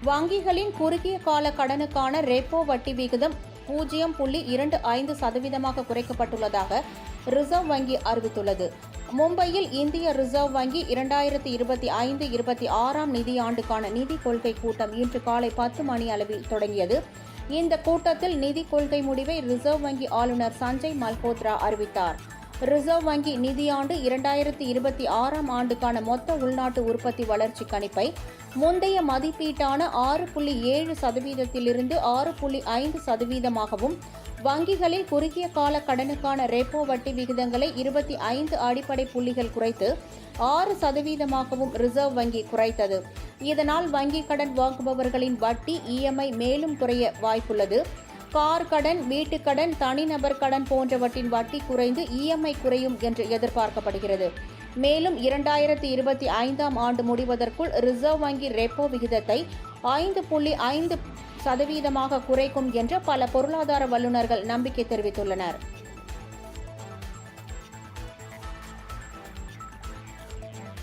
வங்கிகளின் குறுகிய கால கடனுக்கான ரெப்போ வட்டி விகிதம் 0.25% குறைக்கப்பட்டுள்ளதாக ரிசர்வ் வங்கி அறிவித்துள்ளது. மும்பையில் இந்திய ரிசர்வ் வங்கி 2025-26 நிதியாண்டுக்கான நிதிக் கொள்கை கூட்டம் இன்று காலை 10 மணி அளவில் தொடங்கியது. இந்த கூட்டத்தில் நிதிக் கொள்கை முடிவை ரிசர்வ் வங்கி ஆளுநர் சஞ்சய் மல்ஹோத்ரா அறிவித்தார். ரிசர்வ் வங்கி நிதியாண்டு 2026 ஆண்டுக்கான மொத்த உள்நாட்டு உற்பத்தி வளர்ச்சி கணிப்பை முந்தைய மதிப்பீட்டான 6.7%இலிருந்து 6.5%ஆகவும் வங்கிகளில் குறுகிய கால கடனுக்கான ரெப்போ வட்டி விகிதங்களை 25 அடிப்படை புள்ளிகள் குறைத்து 6%ஆகவும் ரிசர்வ் வங்கி குறைத்தது. இதனால் வங்கி கடன் வாங்குபவர்களின் வட்டி EMI மேலும் குறைய வாய்ப்புள்ளது. கார் கடன், வீட்டுக்கடன், தனிநபர் கடன் போன்றவற்றின் வட்டி குறைந்து EMI குறையும் என்று எதிர்பார்க்கப்படுகிறது. மேலும் 2025 ஆண்டு முடிவதற்குள் ரிசர்வ் வங்கி ரெப்போ விகிதத்தை 5.5% குறைக்கும் என்று பல பொருளாதார வல்லுநர்கள் நம்பிக்கை தெரிவித்துள்ளனர்.